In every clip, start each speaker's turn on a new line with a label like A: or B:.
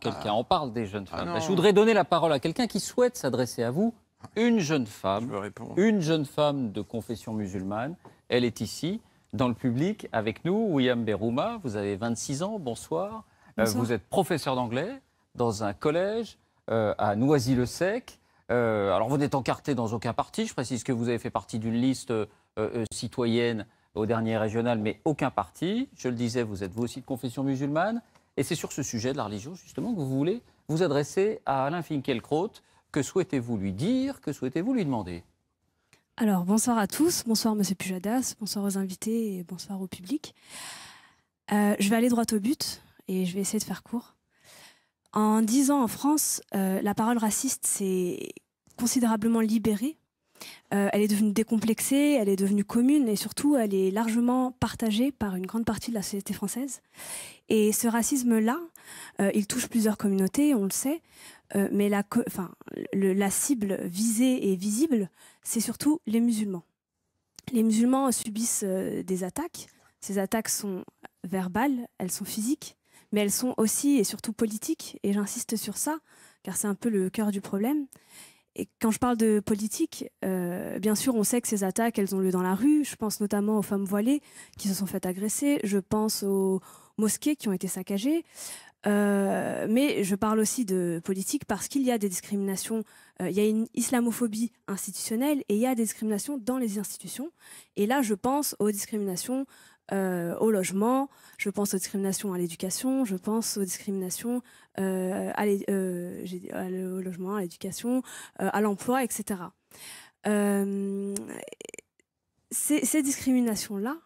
A: Quelqu'un, on parle des jeunes femmes.
B: non.
A: Je voudrais donner la parole à quelqu'un qui souhaite s'adresser à vous. Une jeune
B: Je
A: femme,
B: veux répondre.
A: une jeune femme de confession musulmane. Elle est ici, dans le public, avec nous. Ouiam Berouma, vous avez 26 ans, bonsoir.
C: Bonsoir.
A: Vous êtes professeur d'anglais dans un collège à Noisy-le-Sec. Alors vous n'êtes encarté dans aucun parti. Je précise que vous avez fait partie d'une liste citoyenne au dernier régional, mais aucun parti. Je le disais, vous êtes vous aussi de confession musulmane. Et c'est sur ce sujet de la religion, justement, que vous voulez vous adresser à Alain Finkielkraut. Que souhaitez-vous lui dire? Que souhaitez-vous lui demander?
C: Alors, bonsoir à tous. Bonsoir, Monsieur Pujadas. Bonsoir aux invités et bonsoir au public. Je vais aller droit au but et je vais essayer de faire court. En 10 ans en France, la parole raciste s'est considérablement libérée. Elle est devenue décomplexée, elle est devenue commune et surtout, elle est largement partagée par une grande partie de la société française. Et ce racisme-là, il touche plusieurs communautés, on le sait, mais la cible visée et visible, c'est surtout les musulmans. Les musulmans subissent des attaques. Ces attaques sont verbales, elles sont physiques, mais elles sont aussi et surtout politiques. Et j'insiste sur ça, car c'est un peu le cœur du problème. Et quand je parle de politique, bien sûr, on sait que ces attaques, elles ont lieu dans la rue. Je pense notamment aux femmes voilées qui se sont faites agresser. Je pense aux mosquées qui ont été saccagées. Mais je parle aussi de politique parce qu'il y a des discriminations. Il y a une islamophobie institutionnelle et il y a des discriminations dans les institutions. Et là, je pense aux discriminations au logement, je pense aux discriminations à l'éducation, je pense aux discriminations au logement, à l'éducation, à l'emploi, etc. Ces discriminations-là,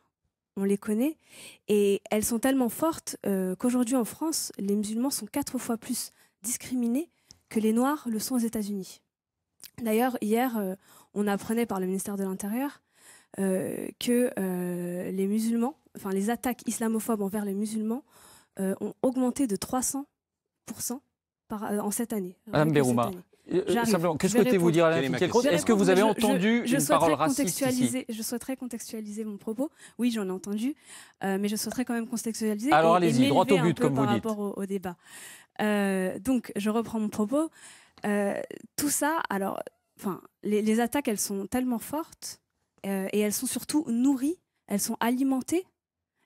C: on les connaît et elles sont tellement fortes qu'aujourd'hui en France, les musulmans sont 4 fois plus discriminés que les Noirs le sont aux États-Unis. D'ailleurs, hier, on apprenait par le ministère de l'Intérieur que les musulmans, enfin les attaques islamophobes envers les musulmans ont augmenté de 300% en cette année.
A: Madame Berouma, simplement, que souhaitez-vous dire à Alain Finkielkraut? Est-ce que vous avez entendu une parole raciste ici?
C: Je souhaiterais contextualiser mon propos. Oui, j'en ai entendu, mais je souhaiterais quand même contextualiser.
A: Alors allez-y, droit au but, comme vous dites.
C: Par rapport au débat. Donc, je reprends mon propos. Tout ça, alors, les attaques, elles sont tellement fortes et elles sont surtout nourries, elles sont alimentées,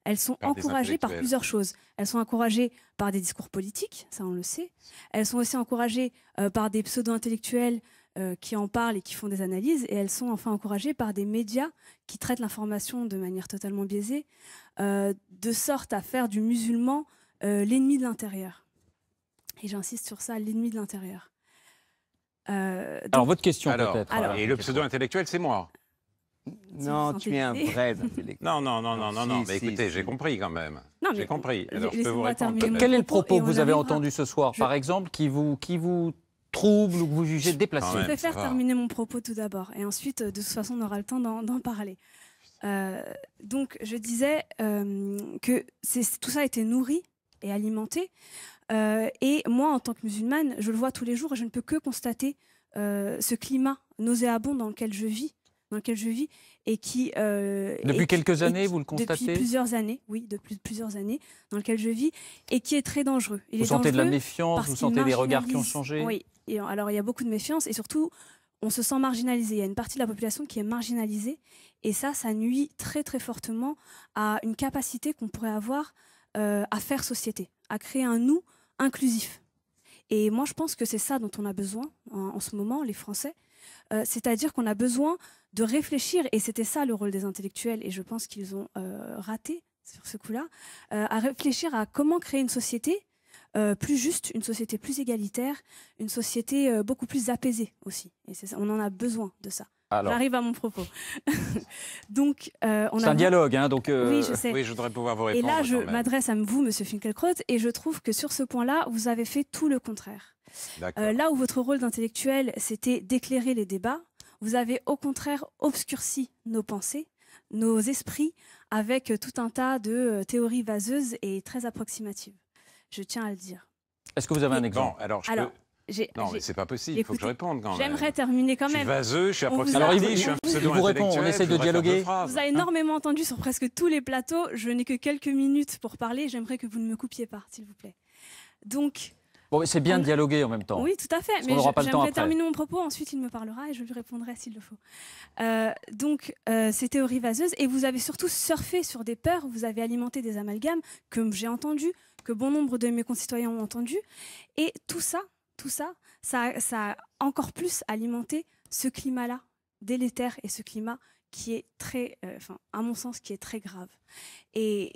C: elles sont encouragées par plusieurs choses. Elles sont encouragées par des discours politiques, ça on le sait. Elles sont aussi encouragées par des pseudo-intellectuels qui en parlent et qui font des analyses. Et elles sont enfin encouragées par des médias qui traitent l'information de manière totalement biaisée, de sorte à faire du musulman l'ennemi de l'intérieur. Et j'insiste sur ça, l'ennemi de l'intérieur.
A: Alors votre question peut-être.
B: Et le pseudo-intellectuel, c'est moi.
D: Non, tu es un vrai intellectuel.
B: Non, mais écoutez, j'ai compris quand même. J'ai compris. Alors, je peux vous répondre.
A: Quel est le propos que vous avez entendu ce soir, par exemple, qui vous trouble ou que vous jugez déplacé?
C: Je préfère terminer mon propos tout d'abord. Et ensuite, de toute façon, on aura le temps d'en parler. Donc, je disais que tout ça a été nourri et alimenté. Et moi, en tant que musulmane, je le vois tous les jours et je ne peux que constater ce climat nauséabond dans lequel je vis. Et qui...
A: depuis quelques années, vous le constatez?
C: Depuis plusieurs années, oui, depuis plusieurs années, dans lequel je vis, et qui est très dangereux.
A: Vous sentez de la méfiance, vous sentez des regards qui ont changé?
C: Oui, alors il y a beaucoup de méfiance, et surtout, on se sent marginalisé. Il y a une partie de la population qui est marginalisée, et ça nuit très très fortement à une capacité qu'on pourrait avoir à faire société, à créer un nous inclusif. Et moi, je pense que c'est ça dont on a besoin en ce moment, les Français. C'est-à-dire qu'on a besoin de réfléchir, et c'était ça le rôle des intellectuels, et je pense qu'ils ont raté sur ce coup-là, à réfléchir à comment créer une société plus juste, une société plus égalitaire, une société beaucoup plus apaisée aussi. Et c'est ça, on en a besoin de ça. J'arrive à mon propos. Donc, c'est
A: un dialogue, hein, donc...
C: Oui, je sais.
B: Oui, je voudrais pouvoir vous répondre.
C: Et là, je m'adresse à vous, Monsieur Finkielkraut, et je trouve que sur ce point-là, vous avez fait tout le contraire. Là où votre rôle d'intellectuel, c'était d'éclairer les débats, vous avez au contraire obscurci nos pensées, nos esprits, avec tout un tas de théories vaseuses et très approximatives. Je tiens à le dire.
A: Est-ce que vous avez un exemple?
B: Non, mais c'est pas possible, il faut que je réponde quand même.
C: J'aimerais terminer quand même.
B: Je suis vaseux, je suis approximatif,
A: Alors,
B: je suis un pseudo-intellectuel.
A: vous répond, on essaie de dialoguer.
C: Vous avez énormément entendu sur presque tous les plateaux. Je n'ai que quelques minutes pour parler. J'aimerais que vous ne me coupiez pas, s'il vous plaît. Donc,
A: Bon, c'est bien de dialoguer en même temps.
C: Oui, tout à fait. Mais j'aimerais terminer mon propos, ensuite il me parlera et je lui répondrai s'il le faut. Donc, ces théories vaseuses, et vous avez surtout surfé sur des peurs, vous avez alimenté des amalgames que j'ai entendus, que bon nombre de mes concitoyens ont entendus. Et tout ça a encore plus alimenté ce climat-là délétère et ce climat qui est très, à mon sens, qui est très grave. Et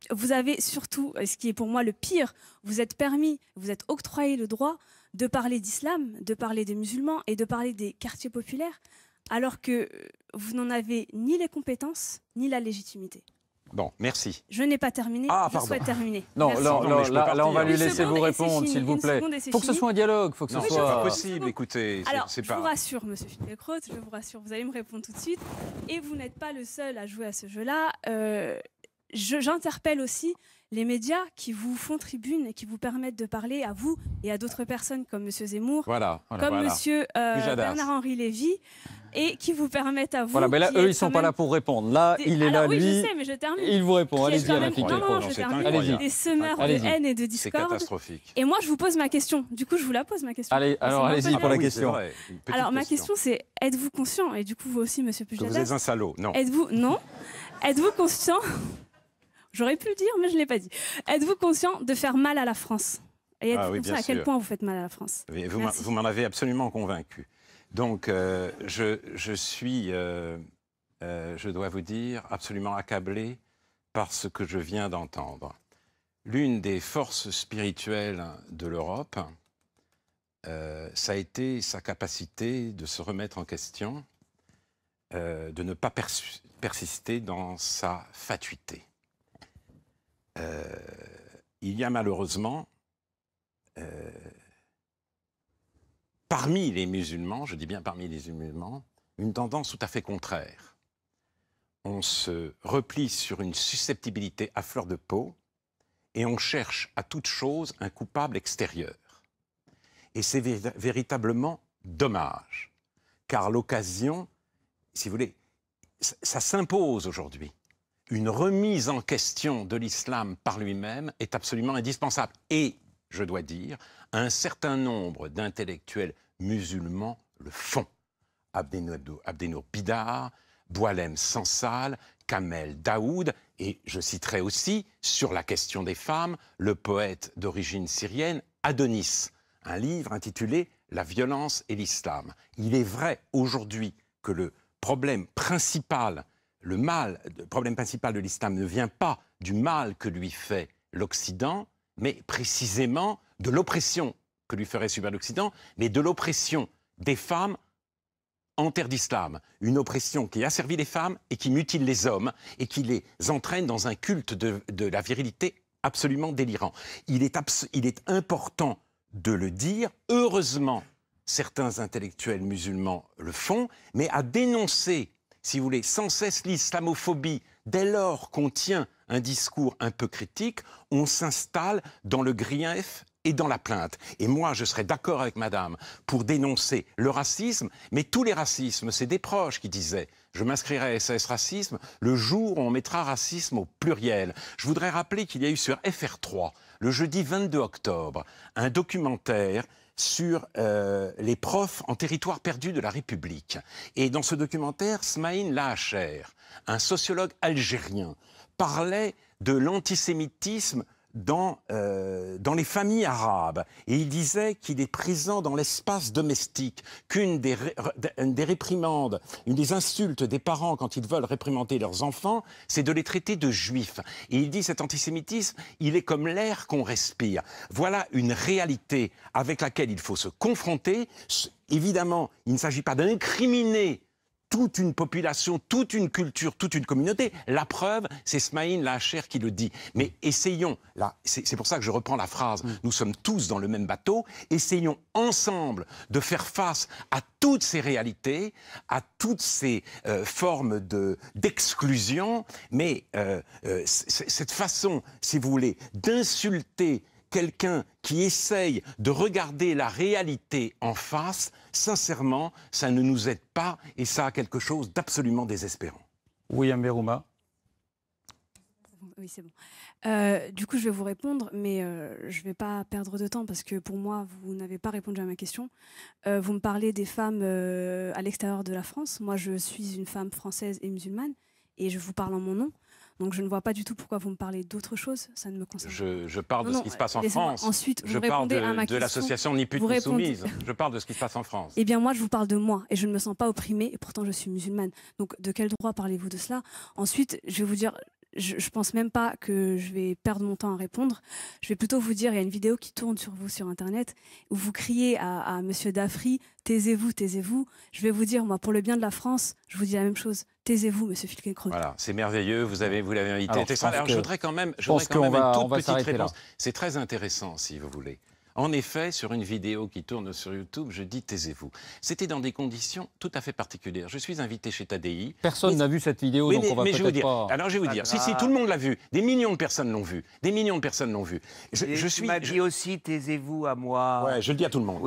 C: vous avez surtout, ce qui est pour moi le pire, vous êtes octroyé le droit de parler d'islam, de parler des musulmans et de parler des quartiers populaires, alors que vous n'en avez ni les compétences, ni la légitimité.
B: Bon, merci.
C: Je n'ai pas terminé, je souhaite terminer.
A: Non, là, on va lui laisser vous répondre, s'il vous plaît. Il faut que ce soit un dialogue, faut que ce soit...
B: C'est pas possible, écoutez.
C: Alors, je vous rassure, monsieur Finkielkraut, je vous rassure, vous allez me répondre tout de suite. Et vous n'êtes pas le seul à jouer à ce jeu-là. J'interpelle aussi les médias qui vous font tribune et qui vous permettent de parler à vous et à d'autres personnes comme monsieur Zemmour, comme monsieur Bernard-Henri Lévy, et qui vous permettent à vous...
A: Voilà, mais là, eux, ils ne sont pas là pour répondre. Là, il est là,
C: oui,
A: lui,
C: je sais, mais je termine.
A: Il vous répond. Allez-y, Alain Finkielkraut.
C: Non, je termine. Allez-y. Des semeurs de haine et de discorde.
B: C'est catastrophique.
C: Et moi, je vous pose ma question. Du coup, je vous la pose, ma question.
A: Allez, alors allez-y pour la question.
C: Alors, ma question, c'est, êtes-vous conscient, et du coup, vous aussi, monsieur Pujadas...
B: Que vous êtes un salaud, non.
C: Non. Êtes-vous conscient... J'aurais pu le dire, mais je ne l'ai pas dit. Êtes-vous conscient de faire mal à la France? Et êtes-vous conscient à quel point vous faites mal à la France?
B: Vous m'en avez absolument convaincu. Donc, je dois vous dire, absolument accablé par ce que je viens d'entendre. L'une des forces spirituelles de l'Europe, ça a été sa capacité de se remettre en question, de ne pas persister dans sa fatuité. Il y a malheureusement, parmi les musulmans, je dis bien parmi les musulmans, une tendance tout à fait contraire. On se replie sur une susceptibilité à fleur de peau et on cherche à toute chose un coupable extérieur. Et c'est véritablement dommage, car l'occasion, si vous voulez, ça s'impose aujourd'hui. Une remise en question de l'islam par lui-même est absolument indispensable. Et, je dois dire, un certain nombre d'intellectuels musulmans le font. Abdenour Bidar, Boualem Sansal, Kamel Daoud, et je citerai aussi, sur la question des femmes, le poète d'origine syrienne Adonis, un livre intitulé « La violence et l'islam ». Il est vrai aujourd'hui que le problème principal de l'islam ne vient pas du mal que lui fait l'Occident, mais précisément de l'oppression que lui ferait subir l'Occident, mais de l'oppression des femmes en terre d'islam. Une oppression qui asservit les femmes et qui mutile les hommes et qui les entraîne dans un culte de la virilité absolument délirant. Il est important de le dire. Heureusement, certains intellectuels musulmans le font, mais à dénoncer, si vous voulez, sans cesse l'islamophobie, dès lors qu'on tient un discours un peu critique, on s'installe dans le grief et dans la plainte. Et moi, je serais d'accord avec madame pour dénoncer le racisme, mais tous les racismes, c'est des proches qui disaient « je m'inscrirai à SAS Racisme le jour où on mettra racisme au pluriel ». Je voudrais rappeler qu'il y a eu sur FR3, le jeudi 22 octobre, un documentaire sur les profs en territoire perdu de la République. Et dans ce documentaire, Smaïn Lahacher, un sociologue algérien, parlait de l'antisémitisme dans les familles arabes. Et il disait qu'il est présent dans l'espace domestique, qu'une des réprimandes, une des insultes des parents quand ils veulent réprimander leurs enfants, c'est de les traiter de juifs. Et il dit cet antisémitisme, il est comme l'air qu'on respire. Voilà une réalité avec laquelle il faut se confronter. Évidemment, il ne s'agit pas d'incriminer toute une population, toute une culture, toute une communauté. La preuve, c'est Smaïn Lahacher qui le dit. Mais essayons, là, c'est pour ça que je reprends la phrase, nous sommes tous dans le même bateau, essayons ensemble de faire face à toutes ces réalités, à toutes ces formes d'exclusion, mais cette façon, si vous voulez, d'insulter quelqu'un qui essaye de regarder la réalité en face, sincèrement, ça ne nous aide pas et ça a quelque chose d'absolument désespérant.
A: William Berouma.
C: Oui, c'est bon. Du coup, je vais vous répondre, mais je ne vais pas perdre de temps parce que pour moi, vous n'avez pas répondu à ma question. Vous me parlez des femmes à l'extérieur de la France. Moi, je suis une femme française et musulmane et je vous parle en mon nom. Donc, je ne vois pas du tout pourquoi vous me parlez d'autre chose. Ça ne me concerne pas.
B: Je parle de ce qui se passe en France.
C: Ensuite,
B: je parle de l'association Ni pute ni soumise. Je parle de ce qui se passe en France.
C: Eh bien, moi, je vous parle de moi et je ne me sens pas opprimée et pourtant, je suis musulmane. Donc, de quel droit parlez-vous de cela? Ensuite, je vais vous dire... Je pense même pas que je vais perdre mon temps à répondre. Je vais plutôt vous dire, il y a une vidéo qui tourne sur vous sur Internet où vous criez à Monsieur Dafri, taisez-vous, taisez-vous. Je vais vous dire, moi, pour le bien de la France, je vous dis la même chose. Taisez-vous, Monsieur Filken-Kroll.
B: Voilà, c'est merveilleux, vous l'avez invité. Alors, je voudrais quand même, une toute petite réponse. C'est très intéressant, si vous voulez. En effet, sur une vidéo qui tourne sur YouTube, je dis taisez-vous. C'était dans des conditions tout à fait particulières. Je suis invité chez TADI.
A: Personne n'a vu cette vidéo, oui, donc on va peut-être pas...
B: Alors je vais vous dire, si, tout le monde l'a vu. Des millions de personnes l'ont vu. Des millions de personnes l'ont vu.
D: Tu m'as dit aussi taisez-vous à moi.
B: Ouais, je le dis à tout le monde.